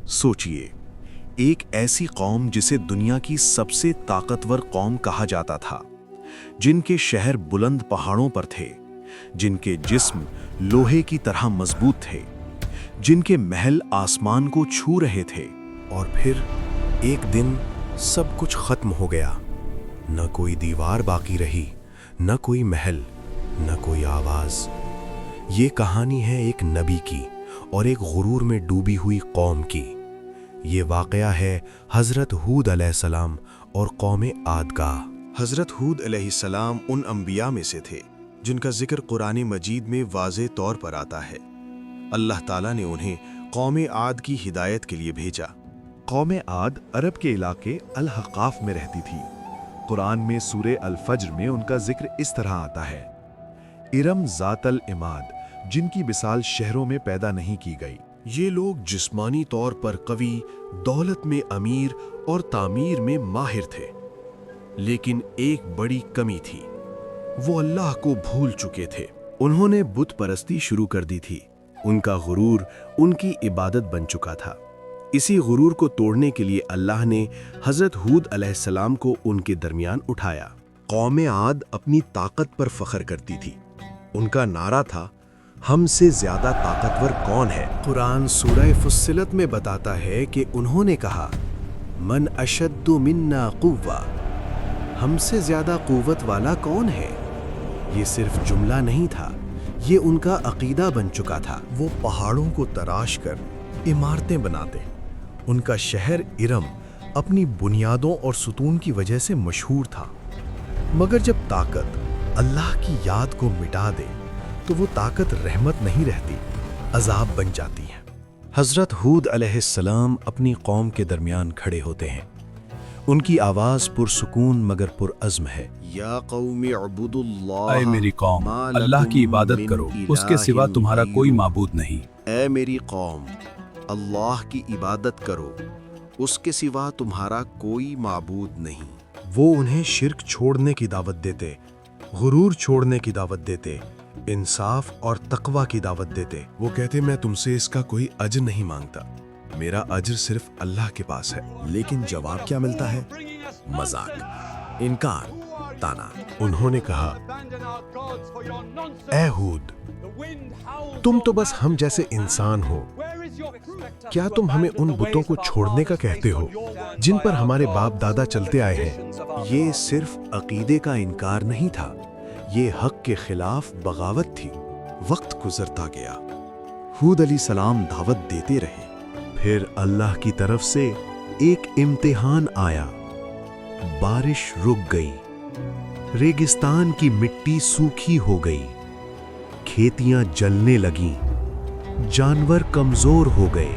सोचिए, एक ऐसी कौम जिसे दुनिया की सबसे ताकतवर कौम कहा जाता था, जिनके शहर बुलंद पहाड़ों पर थे, जिनके जिस्म लोहे की तरह मजबूत थे, जिनके महल आसमान को छू रहे थे। और फिर एक दिन सब कुछ खत्म हो गया। न कोई दीवार बाकी रही, न कोई महल, न कोई आवाज। ये कहानी है एक नबी की और एक गुरूर में डूबी हुई कौम की। ये वाकया है हज़रत हूद अलैहिस्सलाम और कौम आद का। हज़रत हूद अलैहिस्सलाम उन अंबिया में से थे जिनका जिक्र कुरान मजीद में वाज़े तौर पर आता है। अल्लाह ताला ने उन्हें कौम आद की हिदायत के लिए भेजा। कौम आद अरब के इलाके अल-हक़ाफ़ में रहती थी। कुरान में सूरे अल-फज्र में उनका जिक्र इस तरह आता है, इरम ज़ातल इमाद, जिनकी मिसाल शहरों में पैदा नहीं की गई। ये लोग जिस्मानी तौर पर कवी, दौलत में अमीर और तामीर में माहिर थे, लेकिन एक बड़ी कमी थी, वो अल्लाह को भूल चुके थे। उन्होंने बुत परस्ती शुरू कर दी थी। उनका गुरूर उनकी इबादत बन चुका था। इसी गुरूर को तोड़ने के लिए अल्लाह ने हज़रत हूद अलैहिस्सलाम को उनके दरमियान उठाया। कौम आद अपनी ताकत पर फख्र करती थी। उनका नारा था, हमसे ज्यादा ताकतवर कौन है। कुरान सूरह फुस्सिलत में बताता है कि उन्होंने कहा, मन अशद्दु मिन्ना कुव्वा, हमसे ज्यादा कुव्वत वाला कौन है। ये सिर्फ जुमला नहीं था, ये उनका अकीदा बन चुका था। वो पहाड़ों को तराश कर इमारतें बनाते। उनका शहर इरम अपनी बुनियादों और सुतून की वजह से मशहूर था। मगर जब ताकत अल्लाह की याद को मिटा दे तो वो ताकत रहमत नहीं रहती, अजाब बन जाती है। हज़रत हूद अलैहिस्सलाम अपनी कौम के दरमियान खड़े होते हैं। उनकी आवाज़ पुरसुकून मगर पुरअज़्म है। या कौमी अबुदुल्लाह, ऐ मेरी कौम, अल्लाह की इबादत करो, उसके सिवा तुम्हारा कोई माबूद नहीं। ऐ मेरी कौम, अल्लाह की इबादत करो, उसके सिवा तुम्हारा कोई माबूद नहीं। वो उन्हें शिर्क छोड़ने की दावत देते, गुरूर छोड़ने की दावत देते, इंसाफ और तकवा की दावत देते। वो कहते, मैं तुमसे इसका कोई अजर नहीं मांगता, मेरा अजर सिर्फ अल्लाह के पास है। लेकिन जवाब क्या मिलता है? मजाक, इनकार, ताना। उन्होंने कहा, ऐ हूद, तुम तो बस हम जैसे इंसान हो। क्या तुम हमें उन बुतों को छोड़ने का कहते हो जिन पर हमारे बाप दादा चलते आए हैं? ये सिर्फ अकीदे का इनकार नहीं था, ये हक के खिलाफ बगावत थी। वक्त गुजरता गया, हूद अलैहिस्सलाम दावत देते रहे। फिर अल्लाह की तरफ से एक इम्तिहान आया। बारिश रुक गई, रेगिस्तान की मिट्टी सूखी हो गई, खेतियां जलने लगीं, जानवर कमजोर हो गए।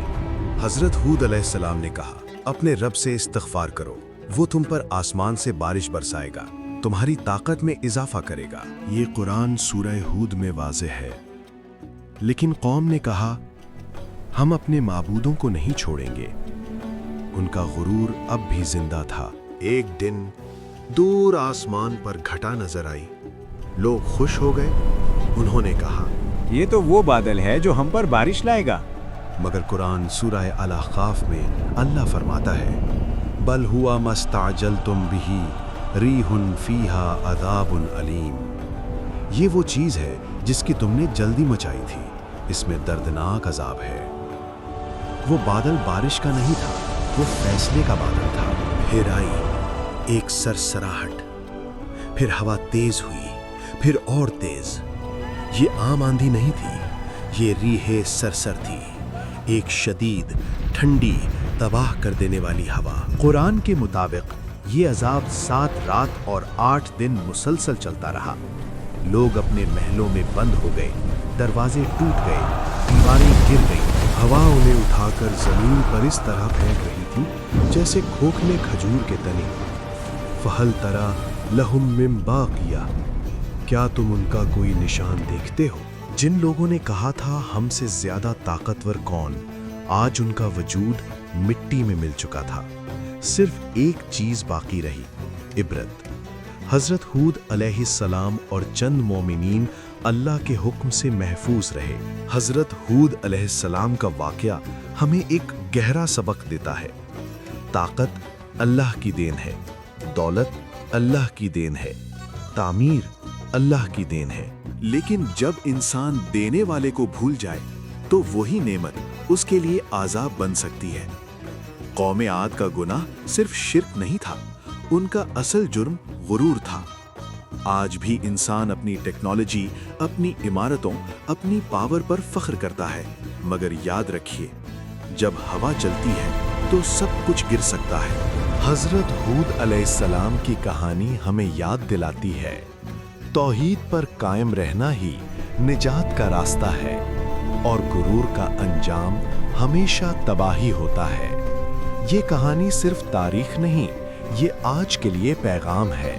हजरत हूद अलैहिस्सलाम ने कहा, अपने रब से इस्तिग़फ़ार करो, वो तुम पर आसमान से बारिश बरसाएगा, तुम्हारी ताकत में इजाफा करेगा। ये कुरान सूरह हूद में वाज़ेह है। लेकिन कौम ने कहा, हम अपने माबूदों को नहीं छोड़ेंगे। उनका गुरूर अब भी जिंदा था। एक दिन दूर आसमान पर घटा नजर आई। लोग खुश हो गए। उन्होंने कहा, ये तो वो बादल है जो हम पर बारिश लाएगा। मगर कुरान सूरह अल-अहक़ाफ़ में अल्लाह फरमाता है, बल हुआ मस्ताजलतुम बिही रीहुन फीहा अज़ाबुन अलीम। ये वो चीज़ है जिसकी तुमने जल्दी मचाई थी, इसमें दर्दनाक अजाब है। वो बादल बारिश का नहीं था, वो फैसले का बादल था। फिर आई एक सरसराहट, फिर हवा तेज हुई, फिर और तेज। ये आम आंधी नहीं थी, ये रीहे सरसर थी, एक शदीद, ठंडी, तबाह कर देने वाली हवा। कुरान के मुताबिक ये अजाब 7 रात और 8 दिन मुसलसल चलता रहा। लोग अपने महलों में बंद हो गए, दरवाजे टूट गए, दीवारें गिर गईं। हवा उन्हें उठाकर जमीन पर इस तरह फेंक रही थी जैसे खोखले खजूर के तने। फहल तरा लहुम मिन बाकिया, क्या तुम उनका कोई निशान देखते हो? जिन लोगों ने कहा था हमसे ज्यादा ताकतवर कौन, आज उनका वजूद मिट्टी में मिल चुका था। सिर्फ एक चीज बाकी रही, इबरत। हजरत हूद अलैहिस्सलाम और चंद मोमिनीन अल्लाह के हुक्म से महफूज रहे। हजरत हूद अलैहिस्सलाम का वाकया हमें एक गहरा सबक देता है। ताकत अल्लाह की देन है, दौलत अल्लाह की देन है, तामीर अल्लाह की देन है। लेकिन जब इंसान देने वाले को भूल जाए तो वही नेमत उसके लिए आज़ाब बन सकती है। कौम आद का गुनाह सिर्फ शिर्क नहीं था, उनका असल जुर्म गुरूर था। आज भी इंसान अपनी टेक्नोलॉजी, अपनी इमारतों, अपनी पावर पर फख्र करता है, मगर याद रखिए, जब हवा चलती है तो सब कुछ गिर सकता है। हजरत हूद अलैहिस्सलाम की कहानी हमें याद दिलाती है, तौहीद पर कायम रहना ही निजात का रास्ता है और गुरूर का अंजाम हमेशा तबाही होता है। ये कहानी सिर्फ तारीख नहीं, ये आज के लिए पैगाम है।